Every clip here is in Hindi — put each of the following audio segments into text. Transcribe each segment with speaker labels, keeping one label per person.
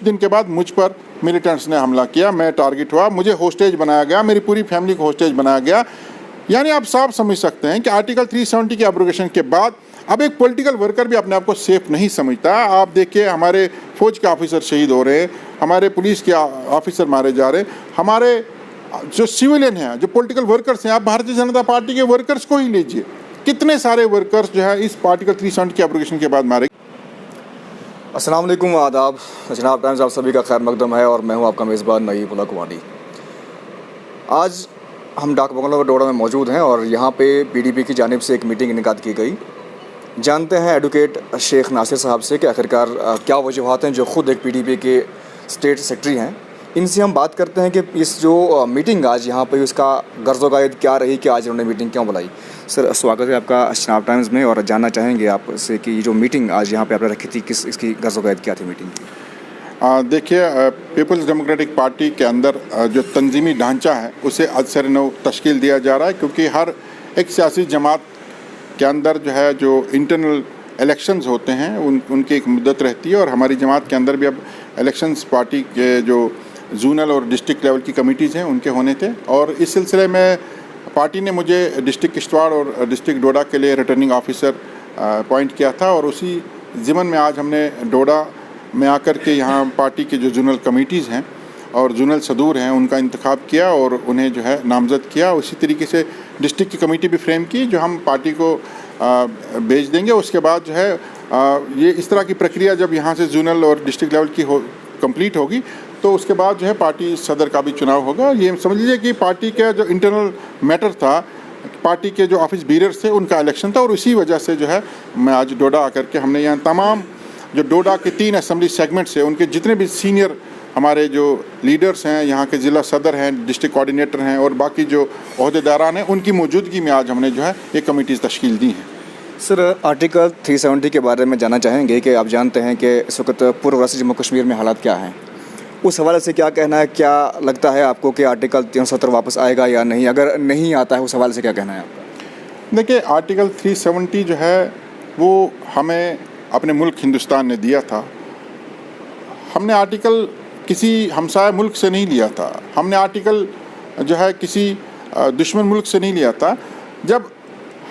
Speaker 1: दिन के बाद मुझ पर मिलिटेंट्स ने हमला किया, मैं टारगेट हुआ, मुझे होस्टेज बनाया गया, मेरी पूरी फैमिली को होस्टेज बनाया गया। यानी आप साफ समझ सकते हैं कि आर्टिकल 370 के एब्रोगेशन के बाद अब एक पॉलिटिकल वर्कर भी अपने आप को सेफ नहीं समझता। आप देखिए, हमारे फौज के ऑफिसर शहीद हो रहे हैं, हमारे पुलिस के ऑफिसर मारे जा रहे हैं, हमारे जो सिविलियन हैं, जो पॉलिटिकल वर्कर्स हैं, आप भारतीय जनता पार्टी के वर्कर्स को ही लीजिए, कितने सारे वर्कर्स जो है इस आर्टिकल 370 के एब्रोगेशन के बाद मारे।
Speaker 2: अस्सलाम वालेकुम, आदाब जनाब टाइम्स, आप सभी का खैर मकदम है और मैं हूं आपका मेज़बान नईमुल्लाह कुमारी। आज हम डाक बंगला डोडा में मौजूद हैं और यहां पे पीडीपी की जानिब से एक मीटिंग इनेकाद की गई। जानते हैं एडवोकेट शेख नासिर साहब से कि आखिरकार क्या वजूहात हैं, जो ख़ुद एक पीडीपी के स्टेट सेक्रेटरी हैं। इनसे हम बात करते हैं कि इस जो मीटिंग आज यहाँ पे उसका गर्ज़-ओ-क़ायद क्या रही, कि आज उन्होंने मीटिंग क्यों बुलाई। सर, स्वागत है आपका जनाब टाइम्स में, और जानना चाहेंगे आपसे कि ये जो मीटिंग आज यहाँ पे आपने रखी थी, किस इसकी गर्ज़-ओ-क़ायद क्या थी मीटिंग की?
Speaker 1: देखिए, पीपल्स डेमोक्रेटिक पार्टी के अंदर जो तंजीमी ढांचा है उसे अदसर नौ तश्कील दिया जा रहा है, क्योंकि हर एक सियासी जमात के अंदर जो इंटरनल इलेक्शंस होते हैं उनकी एक मुद्दत रहती है, और हमारी जमात के अंदर भी अब इलेक्शंस पार्टी के जो जोनल और डिस्ट्रिक्ट लेवल की कमिटीज़ हैं उनके होने थे। और इस सिलसिले में पार्टी ने मुझे डिस्ट्रिक्ट किश्तवाड़ और डिस्ट्रिक्ट डोडा के लिए रिटर्निंग ऑफिसर अपॉइंट किया था, और उसी ज़िमन में आज हमने डोडा में आकर के यहाँ पार्टी के जो जोनल कमिटीज़ हैं और जोनल सदूर हैं उनका इंतखाब किया और उन्हें जो है नामज़द किया। उसी तरीके से डिस्ट्रिक्ट की कमेटी भी फ्रेम की, जो हम पार्टी को भेज देंगे। उसके बाद जो है ये इस तरह की प्रक्रिया जब यहाँ से जोनल और डिस्ट्रिक्ट लेवल की कंप्लीट होगी तो उसके बाद जो है पार्टी सदर का भी चुनाव होगा। ये समझ लीजिए कि पार्टी का जो इंटरनल मैटर था, पार्टी के जो ऑफिस बीरर्स थे उनका इलेक्शन था, और इसी वजह से जो है मैं आज डोडा आकर के हमने यहाँ तमाम जो डोडा के 3 असेंबली सेगमेंट्स हैं उनके जितने भी सीनियर हमारे जो लीडर्स हैं, यहाँ के ज़िला सदर हैं, डिस्ट्रिक्ट कोऑर्डिनेटर हैं और बाकी जो अहदेदारान हैं, उनकी मौजूदगी में आज हमने जो है ये कमिटीज़ तश्कील दी हैं।
Speaker 2: सर, आर्टिकल 370 के बारे में जानना चाहेंगे कि आप जानते हैं कि इस वक्त पूर्व जम्मू कश्मीर में हालात क्या हैं, उस हवाले से क्या कहना है? क्या लगता है आपको कि आर्टिकल 370 वापस आएगा या नहीं? अगर नहीं आता है, उस हवाले से क्या कहना है आपका?
Speaker 1: देखिए, आर्टिकल 370 जो है वो हमें अपने मुल्क हिंदुस्तान ने दिया था। हमने आर्टिकल किसी हमसाया मुल्क से नहीं लिया था, हमने आर्टिकल जो है किसी दुश्मन मुल्क से नहीं लिया था। जब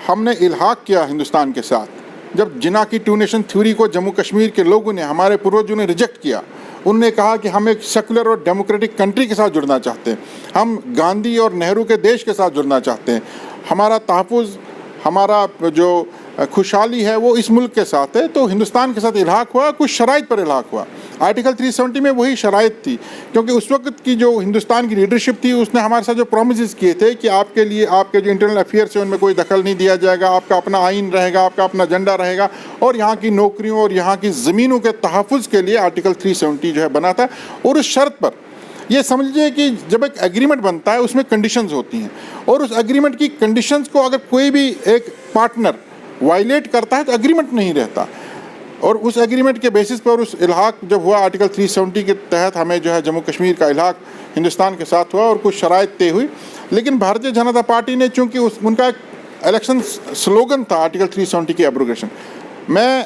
Speaker 1: हमने इल्हाक किया हिंदुस्तान के साथ, जब जिना की 2 नेशन थ्योरी को जम्मू कश्मीर के लोगों ने, हमारे पूर्वजों ने रिजेक्ट किया, उन्होंने कहा कि हम एक सेकुलर और डेमोक्रेटिक कंट्री के साथ जुड़ना चाहते हैं, हम गांधी और नेहरू के देश के साथ जुड़ना चाहते हैं, हमारा तहफ़्फ़ुज़, हमारा जो खुशहाली है वो इस मुल्क के साथ है, तो हिंदुस्तान के साथ इल्हाक हुआ, कुछ शराइत पर इल्हाक हुआ। आर्टिकल 370 में वही शराइत थी, क्योंकि उस वक्त की जो हिंदुस्तान की लीडरशिप थी उसने हमारे साथ जो प्रोमिस किए थे कि आपके लिए आपके जो इंटरनल अफेयर्स हैं उनमें कोई दखल नहीं दिया जाएगा, आपका अपना आइन रहेगा, आपका अपना एजेंडा रहेगा, और यहाँ की नौकरियों और यहाँ की ज़मीनों के तहफ़्फ़ुज़ के लिए आर्टिकल 370 जो है बना था। और उस शर्त पर ये समझ लीजिए कि जब एक एग्रीमेंट बनता है उसमें कंडीशंस होती हैं, और उस एग्रीमेंट की कंडीशंस को अगर कोई भी एक पार्टनर वायलेट करता है तो एग्रीमेंट नहीं रहता। और उस एग्रीमेंट के बेसिस पर उस इल्हाक जब हुआ आर्टिकल 370 के तहत, हमें जो है जम्मू कश्मीर का इल्हाक हिंदुस्तान के साथ हुआ और कुछ शराइत तय हुई। लेकिन भारतीय जनता पार्टी ने, चूँकि उनका एक इलेक्शन स्लोगन था आर्टिकल 370 की एब्रोगेशन, मैं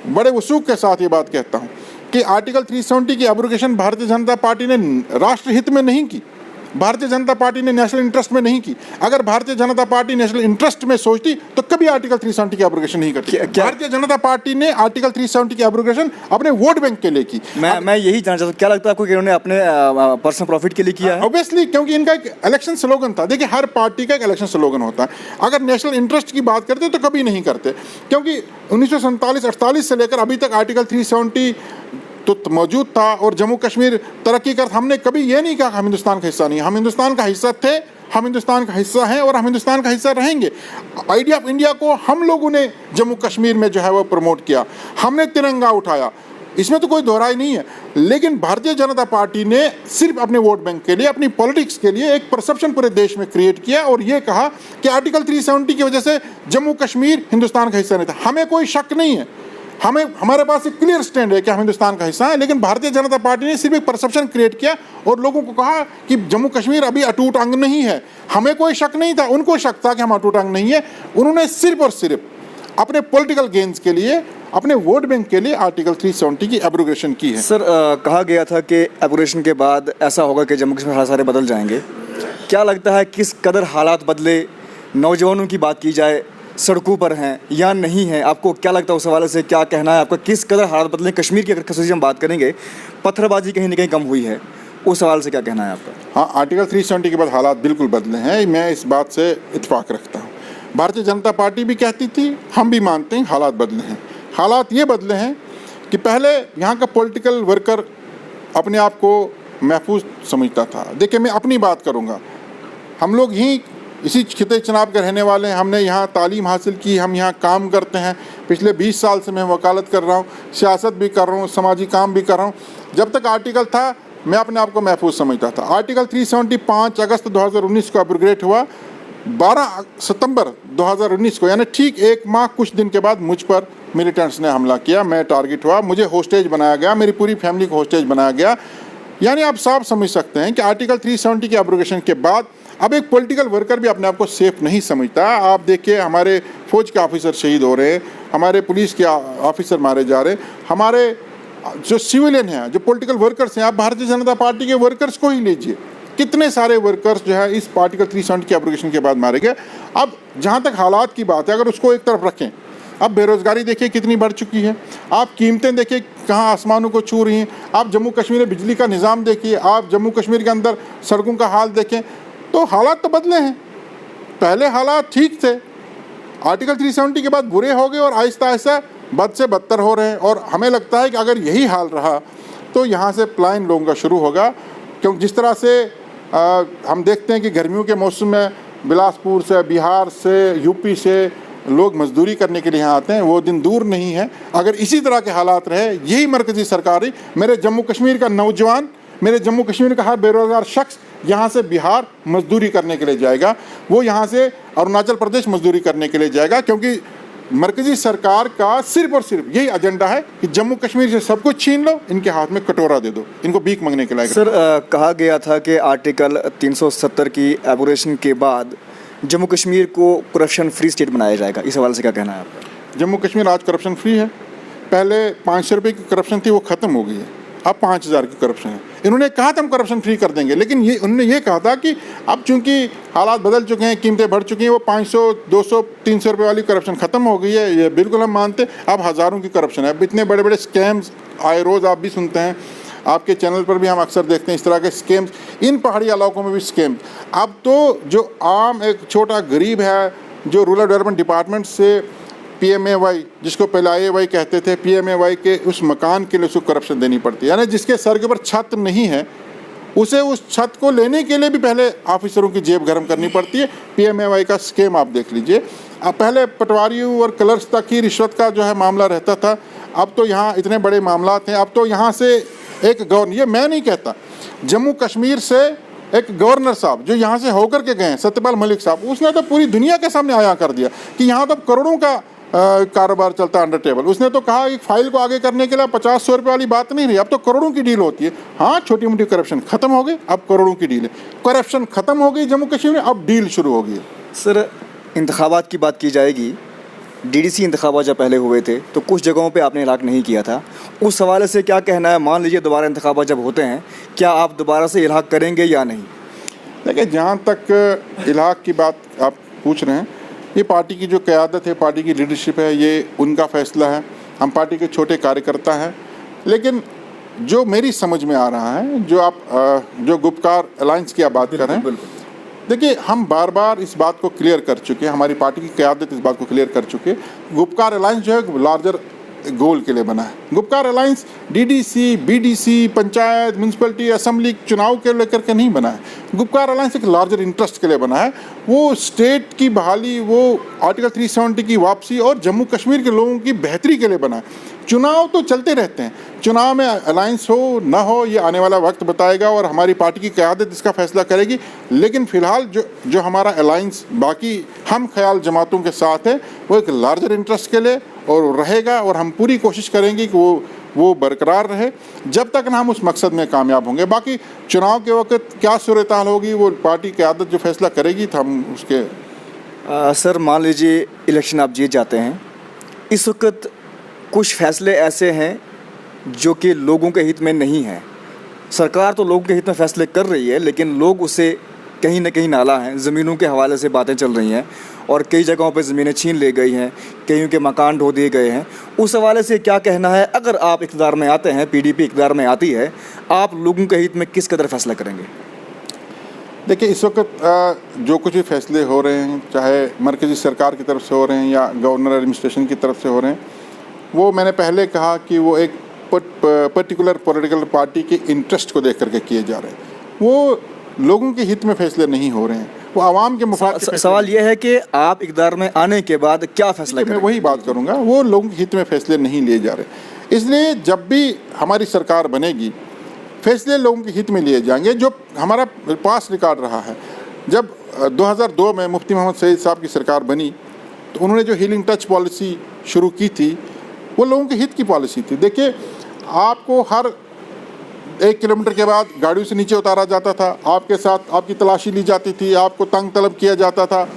Speaker 1: बड़े वसूख के साथ ये बात कहता हूँ कि आर्टिकल 370 की एब्रोगेशन भारतीय जनता पार्टी ने राष्ट्रहित में नहीं की, भारतीय जनता पार्टी ने नेशनल इंटरेस्ट में नहीं की। अगर Bharatiya Janata party national interest में सोचती तो कभी आर्टिकल 370 की एब्रोगेशन नहीं करती। भारतीय जनता पार्टी ने आर्टिकल 370 की एब्रोगेशन अपने वोट बैंक के लिए की।
Speaker 2: मैं यही जानना चाहता हूँ, क्या लगता है आपको कि उन्होंने अपने पर्सनल प्रॉफिट के लिए किया है?
Speaker 1: ऑब्वियसली, क्योंकि इनका एक इलेक्शन स्लोगन था। देखिए, हर पार्टी का एक इलेक्शन स्लोगन होता है। अगर नेशनल इंटरेस्ट की बात करते तो कभी नहीं करते, क्योंकि 1947-48 से लेकर अभी तक आर्टिकल 370 तो मौजूद था और जम्मू कश्मीर तरक्की कर। हमने कभी ये नहीं कहा हम हिंदुस्तान का हिस्सा नहीं, हम हिंदुस्तान का हिस्सा थे, हम हिंदुस्तान का हिस्सा हैं और हम हिंदुस्तान का हिस्सा रहेंगे। आइडिया ऑफ इंडिया को हम लोगों ने जम्मू कश्मीर में जो है वो प्रमोट किया, हमने तिरंगा उठाया, इसमें तो कोई दोहराई नहीं है। लेकिन भारतीय जनता पार्टी ने सिर्फ अपने वोट बैंक के लिए, अपनी पॉलिटिक्स के लिए एक परसेप्शन पूरे देश में क्रिएट किया और ये कहा कि आर्टिकल 370 की वजह से जम्मू कश्मीर हिंदुस्तान का हिस्सा नहीं था। हमें कोई शक नहीं है, हमारे पास एक क्लियर स्टैंड है कि हम हिंदुस्तान का हिस्सा है। लेकिन भारतीय जनता पार्टी ने सिर्फ एक परसेप्शन क्रिएट किया और लोगों को कहा कि जम्मू कश्मीर अभी अटूट अंग नहीं है। हमें कोई शक नहीं था, उनको शक था कि हम अटूट अंग नहीं है। उन्होंने सिर्फ और सिर्फ अपने पॉलिटिकल गेन्स के लिए, अपने वोट बैंक के लिए आर्टिकल 370 की एब्रोगेशन की है।
Speaker 2: सर कहा गया था कि एब्रोगेशन के बाद ऐसा होगा कि जम्मू कश्मीर सारे बदल जाएंगे। क्या लगता है किस कदर हालात बदले? नौजवानों की बात की जाए, सड़कों पर हैं या नहीं हैं? आपको क्या लगता है उस हवाले से? क्या कहना है आपका, किस कदर हालात बदले? कश्मीर की अगर खसूसी हम बात करेंगे, पत्थरबाजी कहीं ना कहीं कम हुई है, उस सवाल से क्या कहना है आपका?
Speaker 1: हाँ, आर्टिकल 370 के बाद हालात बिल्कुल बदले हैं, मैं इस बात से इत्फाक रखता हूँ। भारतीय जनता पार्टी भी कहती थी, हम भी मानते हैं हालात बदले हैं। हालात ये बदले हैं कि पहले यहाँ का पॉलिटिकल वर्कर अपने आप को महफूज समझता था। देखिए, मैं अपनी बात करूँगा, हम लोग यहीं इसी खिते चनाब के रहने वाले हैं, हमने यहाँ तालीम हासिल की, हम यहाँ काम करते हैं। पिछले 20 साल से मैं वकालत कर रहा हूँ, सियासत भी कर रहा हूँ, समाजी काम भी कर रहा हूँ। जब तक आर्टिकल था मैं अपने आप को महफूज समझता था। आर्टिकल 370 5 अगस्त 2019 को एब्रोगेट हुआ। 12 सितंबर 2019 को, यानी ठीक 1 माह कुछ दिन के बाद मुझ पर मिलिटेंट्स ने हमला किया, मैं टारगेट हुआ, मुझे होस्टेज बनाया गया, मेरी पूरी फैमिली को होस्टेज बनाया गया। यानी आप साफ समझ सकते हैं कि आर्टिकल 370 की एब्रोगेशन के बाद अब एक पॉलिटिकल वर्कर भी अपने आप को सेफ नहीं समझता। आप देखिए, हमारे फौज के ऑफिसर शहीद हो रहे हैं, हमारे पुलिस के ऑफिसर मारे जा रहे हैं, हमारे जो सिविलियन हैं, जो पॉलिटिकल वर्कर्स हैं, आप भारतीय जनता पार्टी के वर्कर्स को ही लीजिए, कितने सारे वर्कर्स जो है इस आर्टिकल 370 की एब्रोगेशन के बाद मारे गए। अब जहाँ तक हालात की बात है, अगर उसको एक तरफ रखें, अब बेरोज़गारी देखिए कितनी बढ़ चुकी है, आप कीमतें देखिए कहाँ आसमानों को छू रही हैं, आप जम्मू कश्मीर में बिजली का निज़ाम देखिए, आप जम्मू कश्मीर के अंदर सड़कों का हाल देखें, तो हालात तो बदले हैं। पहले हालात ठीक थे, आर्टिकल 370 के बाद बुरे हो गए और आहिस्ता आहिस्ता बद से बदतर हो रहे हैं। और हमें लगता है कि अगर यही हाल रहा तो यहाँ से पलायन लोगों का शुरू होगा, क्योंकि जिस तरह से हम देखते हैं कि गर्मियों के मौसम में बिलासपुर से, बिहार से, यूपी से लोग मजदूरी करने के लिए यहाँ आते हैं, वो दिन दूर नहीं है। अगर इसी तरह के हालात रहे, यही मरकज़ी सरकार, मेरे जम्मू कश्मीर का नौजवान, मेरे जम्मू कश्मीर का हर बेरोज़गार शख्स यहाँ से बिहार मजदूरी करने के लिए जाएगा, वो यहाँ से अरुणाचल प्रदेश मजदूरी करने के लिए जाएगा, क्योंकि मरकज़ी सरकार का सिर्फ और सिर्फ यही एजेंडा है कि जम्मू कश्मीर से सब कुछ छीन लो, इनके हाथ में कटोरा दे दो, इनको भीख मांगने के लायक।
Speaker 2: सर कहा गया था कि आर्टिकल 370 की एब्रोगेशन के बाद जम्मू कश्मीर को करप्शन फ्री स्टेट बनाया जाएगा, इस हवाले से क्या कहना है आपका?
Speaker 1: जम्मू कश्मीर आज करप्शन फ्री है। पहले 500 रुपये की करप्शन थी, वो ख़त्म हो गई है, अब 5000 की करप्शन है। इन्होंने कहा था हम करप्शन फ्री कर देंगे, लेकिन उन्होंने ये कहा था कि अब चूंकि हालात बदल चुके हैं, कीमतें बढ़ चुकी हैं, वो 500, 200, 300 रुपये वाली करप्शन ख़त्म हो गई है। ये बिल्कुल हम मानते, अब हज़ारों की करप्शन है। अब इतने बड़े बड़े स्कैम्स आए रोज़ आप भी सुनते हैं, आपके चैनल पर भी हम अक्सर देखते हैं इस तरह के स्कैम्स, इन पहाड़ी इलाकों में भी स्कैम्स। अब तो जो आम एक छोटा गरीब है, जो रूरल डेवलपमेंट डिपार्टमेंट से PMAY, जिसको पहले IAY कहते थे, PMAY के उस मकान के लिए उसको करप्शन देनी पड़ती है। यानी जिसके सर के ऊपर छत नहीं है, उसे उस छत को लेने के लिए भी पहले ऑफिसरों की जेब गर्म करनी पड़ती है। PMAY का स्कीम आप देख लीजिए। अब पहले पटवारियों और क्लर्क्स तक ही रिश्वत का जो है मामला रहता था, अब तो यहाँ इतने बड़े मामला हैं। अब तो यहाँ से एक गवर्नर, ये मैं नहीं कहता, जम्मू कश्मीर से एक गवर्नर साहब जो यहाँ से होकर के गए हैं, सत्यपाल मलिक साहब, उसने तो पूरी दुनिया के सामने आया कर दिया कि यहाँ तो करोड़ों का कारोबार चलता है अंडर टेबल। उसने तो कहा कि फाइल को आगे करने के लिए 50-100 रुपये वाली बात नहीं रही, अब तो करोड़ों की डील होती है। हाँ, छोटी मोटी करप्शन खत्म हो गई, अब करोड़ों की डील है। करप्शन खत्म हो गई जम्मू कश्मीर में, अब डील शुरू हो गई।
Speaker 2: सर इंतखाबात की बात की जाएगी, DDC इंतखाबात जब पहले हुए थे तो कुछ जगहों पे आपने इलाक नहीं किया था, उस हवाले से क्या कहना है? मान लीजिए दोबारा इंतखाबात जब होते हैं, क्या आप दोबारा से इलाक करेंगे या नहीं?
Speaker 1: देखिए, जहाँ तक इलाक की बात आप पूछ रहे हैं, ये पार्टी की जो क़यादत है, पार्टी की लीडरशिप है, ये उनका फ़ैसला है। हम पार्टी के छोटे कार्यकर्ता हैं। लेकिन जो मेरी समझ में आ रहा है, जो आप जो गुपकार अलायंस की आप बात कर रहे हैं, देखिए हम बार बार इस बात को क्लियर कर चुके हैं, हमारी पार्टी की क़यादत इस बात को क्लियर कर चुके हैं। गुपकार अलायंस जो है लार्जर गोल के लिए बना है। Gupkar alliance DDC, BDC, panchayat, municipality, assembly चुनाव के लेकर के नहीं बना है। गुपकार अलायंस एक लार्जर इंटरेस्ट के लिए बना है। वो स्टेट की बहाली, वो आर्टिकल 370 की वापसी और जम्मू कश्मीर के लोगों की बेहतरी के लिए बना है। चुनाव तो चलते रहते हैं, चुनाव में अलायंस हो ना हो ये आने वाला वक्त बताएगा और हमारी पार्टी की क़यादत इसका फैसला करेगी। लेकिन फ़िलहाल जो हमारा अलायंस बाकी हम ख्याल जमातों के साथ है, वो एक लार्जर इंटरेस्ट के लिए और रहेगा, और हम पूरी कोशिश करेंगे कि वो बरकरार रहे जब तक ना हम उस मकसद में कामयाब होंगे। बाकी चुनाव के वक्त क्या सूरत-हाल होगी, वो पार्टी की क़यादत जो फैसला करेगी, तो हम उसके
Speaker 2: सर मान लीजिए इलेक्शन आप जीत जाते हैं इस वक्त कुछ फैसले ऐसे हैं जो कि लोगों के हित में नहीं हैं। सरकार तो लोगों के हित में फैसले कर रही है, लेकिन लोग उसे कहीं ना कहीं नाला हैं। ज़मीनों के हवाले से बातें चल रही हैं और कई जगहों पर ज़मीनें छीन ली गई हैं, कईयों के मकान ढो दिए गए हैं। उस हवाले से क्या कहना है? अगर आप इक़्तिदार में आते हैं, पीडीपी इक़्तिदार में आती है, आप लोगों के हित में किस कदर फैसला करेंगे?
Speaker 1: देखिए, इस वक्त जो कुछ भी फैसले हो रहे हैं, चाहे मरकज़ी सरकार की तरफ से हो रहे हैं या गवर्नर एडमिनिस्ट्रेशन की तरफ से हो रहे हैं, वो मैंने पहले कहा कि वो एक पर्टिकुलर पॉलिटिकल पार्टी के इंटरेस्ट को देख करके किए जा रहे हैं। वो लोगों के हित में फैसले नहीं हो रहे हैं, वो आवाम के मुफाद के
Speaker 2: सवाल ये है कि आप इक़्तिदार में आने के बाद क्या फैसला करेंगे?
Speaker 1: मैं वही बात करूंगा, वो लोगों के हित में फैसले नहीं लिए जा रहे। इसलिए जब भी हमारी सरकार बनेगी, फैसले लोगों के हित में लिए जाएंगे। जो हमारा पास रिकॉर्ड रहा है, जब 2002 में मुफ्ती मोहम्मद सईद साहब की सरकार बनी तो उन्होंने जो हीलिंग टच पॉलिसी शुरू की थी, वो लोगों के हित की पॉलिसी थी। देखिए, आपको हर 1 किलोमीटर के बाद गाड़ियों से नीचे उतारा जाता था, आपके साथ आपकी तलाशी ली जाती थी, आपको तंग तलब किया जाता था,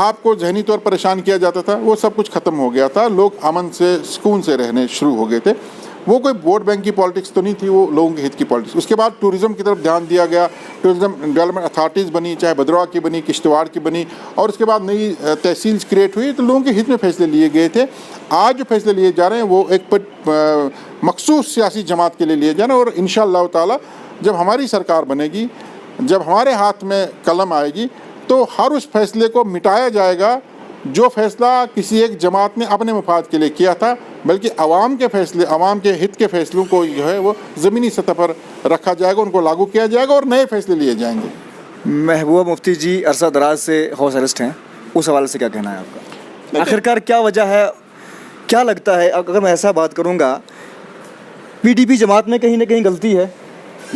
Speaker 1: आपको जहनी तौर पर परेशान किया जाता था। वो सब कुछ ख़त्म हो गया था, लोग अमन से सुकून से रहने शुरू हो गए थे। वो कोई वोट बैंक की पॉलिटिक्स तो नहीं थी, वो लोगों के हित की पॉलिटिक्स। उसके बाद टूरिज़्म की तरफ ध्यान दिया गया, टूरिज़्म डेवलपमेंट अथॉरिटीज़ बनी, चाहे भद्रवाह की बनी, किश्तवाड़ की बनी, और उसके बाद नई तहसील्स क्रिएट हुई, तो लोगों के हित में फैसले लिए गए थे। आज जो फैसले लिए जा रहे हैं वो एक मखसूस सियासी जमात के लिए लिए जा रहे हैं, और इंशाअल्लाह ताला जब हमारी सरकार बनेगी, जब हमारे हाथ में कलम आएगी, तो हर उस फैसले को मिटाया जाएगा जो फैसला किसी एक जमात ने अपने मफाद के लिए किया था, बल्कि आवाम के फैसले, आवाम के हित के फैसलों को जो है वो ज़मीनी सतह पर रखा जाएगा, उनको लागू किया जाएगा और नए फैसले लिए जाएंगे।
Speaker 2: महबूबा मुफ्ती जी अरसा दराज से हाउस अरेस्ट हैं, उस हवाले से क्या कहना है आपका? आखिरकार क्या वजह है, क्या लगता है? अगर मैं ऐसा बात करूँगा, पीडीपी जमात में कहीं ना कहीं गलती है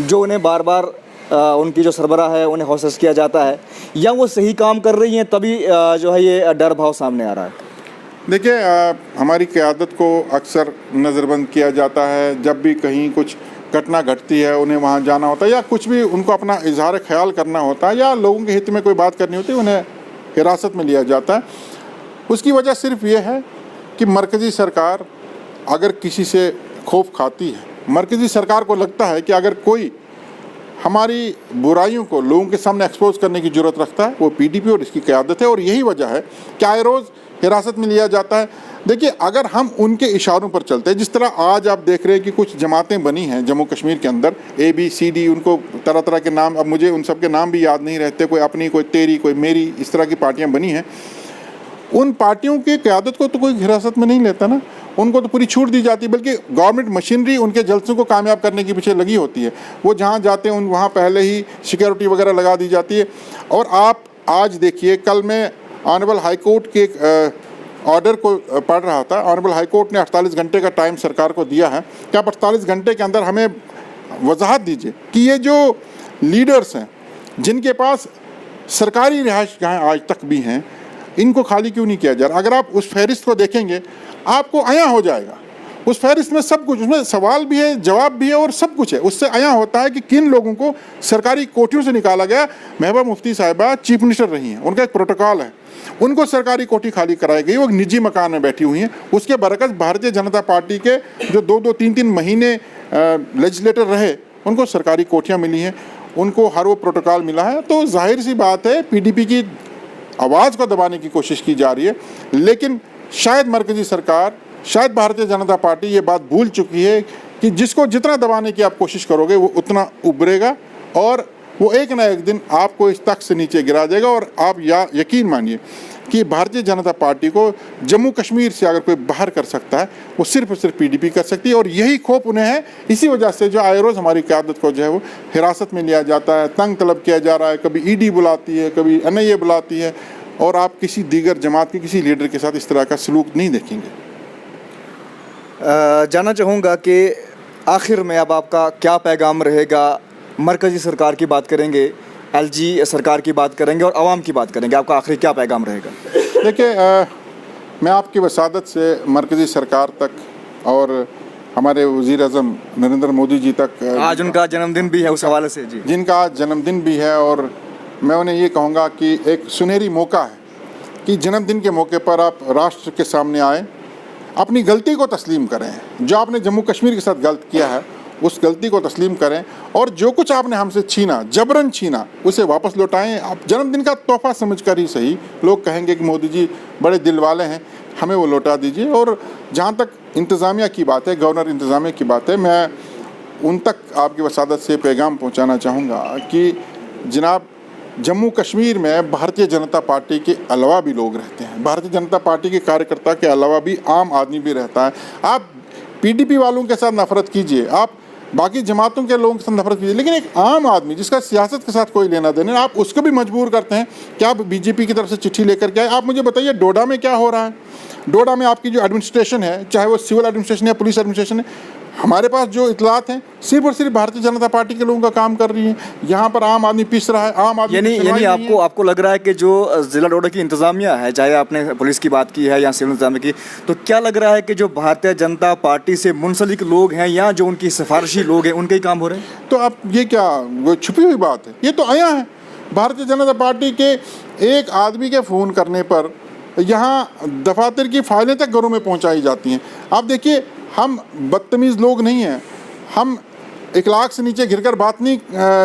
Speaker 2: जो उन्हें बार बार उनकी जो सरबराह है उन्हें हाउस अरेस्ट किया जाता है, या वो सही काम कर रही हैं तभी जो है ये डर भाव सामने आ रहा है?
Speaker 1: देखिए, हमारी क़यादत को अक्सर नज़रबंद किया जाता है। जब भी कहीं कुछ घटना घटती है, उन्हें वहाँ जाना होता है, या कुछ भी उनको अपना इजहार ख्याल करना होता है, या लोगों के हित में कोई बात करनी होती है, उन्हें हिरासत में लिया जाता है। उसकी वजह सिर्फ ये है कि मरकज़ी सरकार अगर किसी से खौफ खाती है, मरकज़ी सरकार को लगता है कि अगर कोई हमारी बुराइयों को लोगों के सामने एक्सपोज करने की ज़रूरत रखता है, वो पीडीपी और इसकी क़यादत है। और यही वजह है कि आए रोज़ हिरासत में लिया जाता है। देखिए, अगर हम उनके इशारों पर चलते हैं, जिस तरह आज आप देख रहे हैं कि कुछ जमातें बनी हैं जम्मू कश्मीर के अंदर, ABCD, उनको तरह तरह के नाम, अब मुझे उन सब के नाम भी याद नहीं रहते, कोई अपनी, कोई तेरी, कोई मेरी, इस तरह की पार्टियाँ बनी हैं। उन पार्टियों की क़यादत को तो कोई हिरासत में नहीं लेता ना, उनको तो पूरी छूट दी जाती है, बल्कि गवर्नमेंट मशीनरी उनके जलसों को कामयाब करने के पीछे लगी होती है। वो जहाँ जाते हैं वहाँ पहले ही सिक्योरिटी वगैरह लगा दी जाती है। और आप आज देखिए, कल मैं ऑनरेबल हाई कोर्ट के एक ऑर्डर को पढ़ रहा था। ऑनरेबल हाई कोर्ट ने 48 घंटे का टाइम सरकार को दिया है कि आप 48 घंटे के अंदर हमें वजाहत दीजिए कि ये जो लीडर्स हैं जिनके पास सरकारी रिहाइशगाहें आज तक भी हैं, इनको खाली क्यों नहीं किया जा रहा। अगर आप उस फहरिस्त को देखेंगे, आपको आया हो जाएगा। उस फहरिस्त में सब कुछ, उसमें सवाल भी है, जवाब भी है और सब कुछ है। उससे आया होता है कि किन लोगों को सरकारी कोठियों से निकाला गया। महबूबा मुफ्ती साहिबा चीफ मिनिस्टर रही हैं, उनका एक प्रोटोकॉल है, उनको सरकारी कोठी खाली कराई गई, वो निजी मकान में बैठी हुई हैं। उसके बरकस भारतीय जनता पार्टी के जो 2-2, 3-3 महीने लेजिस्लेटर रहे, उनको सरकारी कोठियाँ मिली हैं, उनको हर वो प्रोटोकॉल मिला है। तो जाहिर सी बात है, पीडीपी की आवाज़ को दबाने की कोशिश की जा रही है, लेकिन शायद मरकज़ी सरकार, शायद भारतीय जनता पार्टी ये बात भूल चुकी है कि जिसको जितना दबाने की आप कोशिश करोगे वो उतना उभरेगा, और वो एक ना एक दिन आपको इस तख्त से नीचे गिरा देगा। और आप यकीन मानिए कि भारतीय जनता पार्टी को जम्मू कश्मीर से अगर कोई बाहर कर सकता है, वो सिर्फ और सिर्फ पीडीपी कर सकती है। और यही खौफ उन्हें है, इसी वजह से जो आए रोज़ हमारी क़यादत को जो है वो हिरासत में लिया जाता है, तंग तलब किया जा रहा है। कभी ईडी बुलाती है, कभी NIA बुलाती है, और आप किसी दीगर जमात के किसी लीडर के साथ इस तरह का सलूक नहीं देखेंगे।
Speaker 2: जानना चाहूँगा कि आखिर में अब आपका क्या पैगाम रहेगा? मरकज़ी सरकार की बात करेंगे, LG सरकार की बात करेंगे और आवाम की बात करेंगे, आपका आखिर क्या पैगाम रहेगा?
Speaker 1: देखिए, मैं आपकी वसादत से मरकज़ी सरकार तक और हमारे वज़ीर-ए-आज़म नरेंद्र मोदी जी तक,
Speaker 2: आज उनका जन्मदिन भी है, उस हवाले से जी,
Speaker 1: जिनका आज जन्मदिन भी है, और मैं उन्हें ये कहूँगा कि एक सुनहरी मौका है कि जन्मदिन के मौके पर आप राष्ट्र के सामने आए, अपनी गलती को तस्लीम करें, जो आपने जम्मू कश्मीर के साथ गलत किया है उस गलती को तस्लीम करें, और जो कुछ आपने हमसे छीना, जबरन छीना, उसे वापस लौटाएं। आप जन्मदिन का तोहफा समझकर ही सही, लोग कहेंगे कि मोदी जी बड़े दिल वाले हैं, हमें वो लौटा दीजिए। और जहाँ तक इंतज़ामिया की बात है, गवर्नर इंतज़ामिया की बात है, मैं उन तक आपकी वसादत से पैगाम पहुँचाना चाहूँगा कि जनाब, जम्मू कश्मीर में भारतीय जनता पार्टी के अलावा भी लोग रहते हैं, भारतीय जनता पार्टी के कार्यकर्ता के अलावा भी आम आदमी भी रहता है। आप पीडीपी वालों के साथ नफरत कीजिए, आप बाकी जमातों के लोगों के साथ नफरत कीजिए, लेकिन एक आम आदमी जिसका सियासत के साथ कोई लेना देना, आप उसको भी मजबूर करते हैं कि आप बीजेपी की तरफ से चिट्ठी लेकर के आए। आप मुझे बताइए डोडा में क्या हो रहा है? डोडा में आपकी जो एडमिनिस्ट्रेशन है, चाहे वो सिविल एडमिनिस्ट्रेशन या पुलिस एडमिनिस्ट्रेशन है, हमारे पास जो इतलात हैं सिर्फ और सिर्फ भारतीय जनता पार्टी के लोगों का काम कर रही है। यहाँ पर आम आदमी पिस रहा है, आम आदमी
Speaker 2: यानी आपको लग रहा है कि जो जिला डोडा की इंतज़ामिया है, चाहे आपने पुलिस की बात की है या सिविल इंतजामिया की, तो क्या लग रहा है कि जो भारतीय जनता पार्टी से मुंसलिक लोग हैं या जो उनकी सिफारिशी लोग हैं उनके ही काम हो रहे हैं?
Speaker 1: तो आप ये क्या, वो छुपी हुई बात है? ये तो आया है। भारतीय जनता पार्टी के एक आदमी के फ़ोन करने पर यहाँ दफातर की फाइलें तक घरों में पहुँचाई जाती हैं। आप देखिए, हम बदतमीज़ लोग नहीं हैं, हम इखलाक से नीचे गिरकर बात नहीं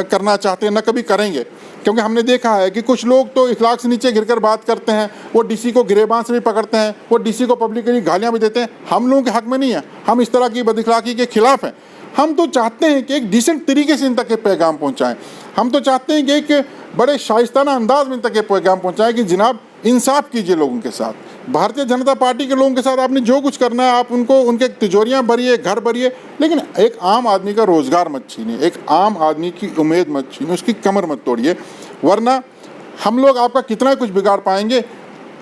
Speaker 1: करना चाहते, न कभी करेंगे, क्योंकि हमने देखा है कि कुछ लोग तो इखलाक से नीचे गिरकर बात करते हैं, वो डीसी को गिरेबान से भी पकड़ते हैं, वो डीसी को पब्लिकली गालियाँ भी देते हैं। हम लोगों के हक़ में नहीं है, हम इस तरह की बदइखलाकी के ख़िलाफ़ हैं। हम तो चाहते हैं कि एक डिसेंट तरीके से इन तक के पैगाम पहुँचाएँ। हम तो चाहते हैं कि एक बड़े शाइस्ताना अंदाज में इन तक के पैगाम पहुँचाएँ कि जनाब इंसाफ कीजिए लोगों के साथ। भारतीय जनता पार्टी के लोगों के साथ आपने जो कुछ करना है, आप उनको उनके तिजोरियाँ भरिए, घर भरिए, लेकिन एक आम आदमी का रोज़गार मत छीनिए, एक आम आदमी की उम्मीद मत छीनिए, उसकी कमर मत तोड़िए, वरना हम लोग आपका कितना कुछ बिगाड़ पाएंगे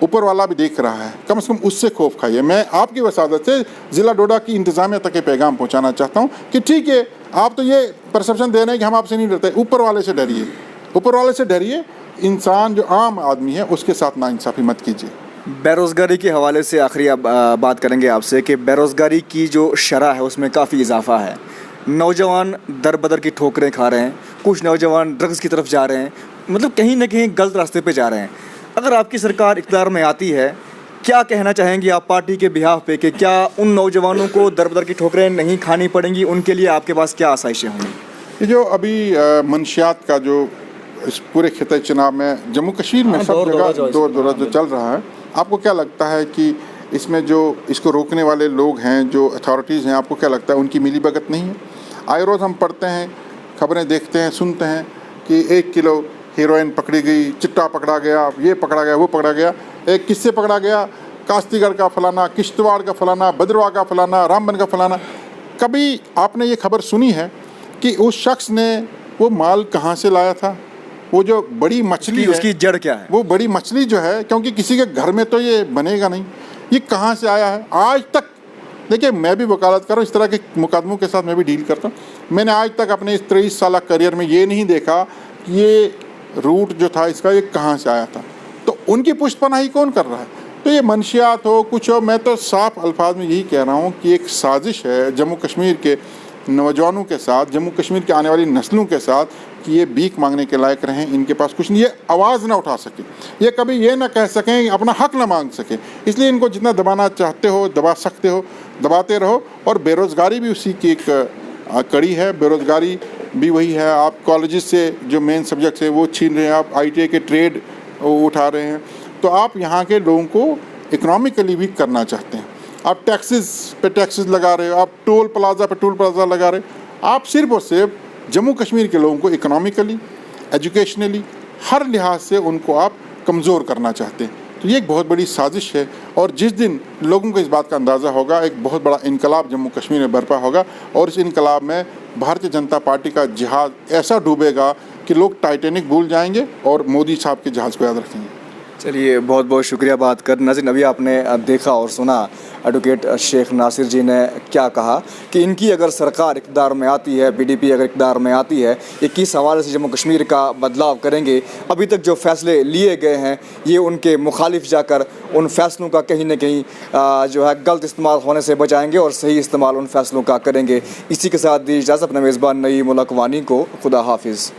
Speaker 1: ऊपर वाला भी देख रहा है। कम से कम उससे खौफ खाइए। मैं आपकी वसादत से ज़िला डोडा की इंतज़ामिया तक के पैगाम पहुँचाना चाहता हूँ कि ठीक है, आप तो ये परसेप्शन दे रहे हैं कि हम आपसे नहीं डरते, ऊपर वाले से डरिए, ऊपर वाले से डरिए। इंसान जो आम आदमी है उसके साथ नाइंसाफ़ी मत कीजिए।
Speaker 2: बेरोज़गारी के हवाले से आखिरी बात करेंगे आपसे कि बेरोज़गारी की जो शरह है उसमें काफ़ी इजाफा है। नौजवान दर बदर की ठोकरें खा रहे हैं, कुछ नौजवान ड्रग्स की तरफ जा रहे हैं, मतलब कहीं ना कहीं गलत रास्ते पे जा रहे हैं। अगर आपकी सरकार इक़्तिदार में आती है, क्या कहना चाहेंगे आप पार्टी के बिहाफ पे कि क्या उन नौजवानों को दर बदर की ठोकरें नहीं खानी पड़ेंगी? उनके लिए आपके पास क्या आसाइशें होंगी?
Speaker 1: ये जो अभी मंशियात का जो इस पूरे खिते चुनाव में जम्मू कश्मीर में सब जगह दौर जो चल रहा है, आपको क्या लगता है कि इसमें जो इसको रोकने वाले लोग हैं, जो अथॉरिटीज़ हैं, आपको क्या लगता है उनकी मिलीभगत नहीं है? आए रोज़ हम पढ़ते हैं, खबरें देखते हैं, सुनते हैं कि 1 किलो हीरोइन पकड़ी गई, चिट्टा पकड़ा गया, ये पकड़ा गया, वो पकड़ा गया। एक किससे पकड़ा गया? काश्तीगढ़ का फलाना, किश्तवाड़ का फलाना, भद्रवाह का फलाना, रामबन का फलाना। कभी आपने ये खबर सुनी है कि उस शख्स ने वो माल कहाँ से लाया था? वो जो बड़ी मछली है,
Speaker 2: उसकी जड़ क्या है?
Speaker 1: वो बड़ी मछली जो है, क्योंकि किसी के घर में तो ये बनेगा नहीं, ये कहाँ से आया है? आज तक देखिए, मैं भी वकालत कर रहा हूँ, इस तरह के मुकदमों के साथ मैं भी डील करता हूँ। मैंने आज तक अपने इस 23 साल करियर में ये नहीं देखा कि ये रूट जो था इसका, ये कहाँ से आया था। तो उनकी पुष्टपनाही कौन कर रहा है? तो ये मंशियात हो, कुछ हो, मैं तो साफ अल्फाज में यही कह रहा हूँ कि एक साजिश है जम्मू कश्मीर के नौजवानों के साथ, जम्मू कश्मीर की आने वाली नस्लों के साथ, कि ये भीख मांगने के लायक रहें, इनके पास कुछ नहीं, ये आवाज़ ना उठा सके, ये कभी ये ना कह सकें, अपना हक ना मांग सके। इसलिए इनको जितना दबाना चाहते हो, दबा सकते हो, दबाते रहो। और बेरोज़गारी भी उसी की एक कड़ी है, बेरोज़गारी भी वही है। आप कॉलेजेस से जो मेन सब्जेक्ट्स है वो छीन रहे हैं, आप ITA के ट्रेड उठा रहे हैं, तो आप यहाँ के लोगों को इकोनॉमिकली भी करना चाहते हैं। आप टैक्सेस पे टैक्सेस लगा रहे हो, आप टोल प्लाजा पे टोल प्लाजा लगा रहे हो। आप सिर्फ और सिर्फ जम्मू कश्मीर के लोगों को इकोनॉमिकली, एजुकेशनली, हर लिहाज से उनको आप कमज़ोर करना चाहते हैं। तो ये एक बहुत बड़ी साजिश है, और जिस दिन लोगों को इस बात का अंदाज़ा होगा, एक बहुत बड़ा इनकलाब जम्मू कश्मीर में बर्पा होगा, और इस इनकलाब में भारतीय जनता पार्टी का जहाज़ ऐसा डूबेगा कि लोग टाइटैनिक भूल जाएंगे और मोदी साहब के जहाज़ को याद रखेंगे।
Speaker 2: चलिए, बहुत बहुत शुक्रिया बात कर। नाज़रीन, अभी आपने देखा और सुना एडवोकेट शेख नासिर जी ने क्या कहा कि इनकी अगर सरकार इक़्तिदार में आती है, PDP अगर इक़्तिदार में आती है, ये किस हवाले से जम्मू कश्मीर का बदलाव करेंगे। अभी तक जो फ़ैसले लिए गए हैं ये उनके मुखालिफ जाकर उन फ़ैसलों का कहीं ना कहीं जो है गलत इस्तेमाल होने से बचाएंगे और सही इस्तेमाल उन फ़ैसलों का करेंगे। इसी के साथ दी इजाज़त अपने मेज़बान नईम उल हक वानी को। खुदा हाफिज़।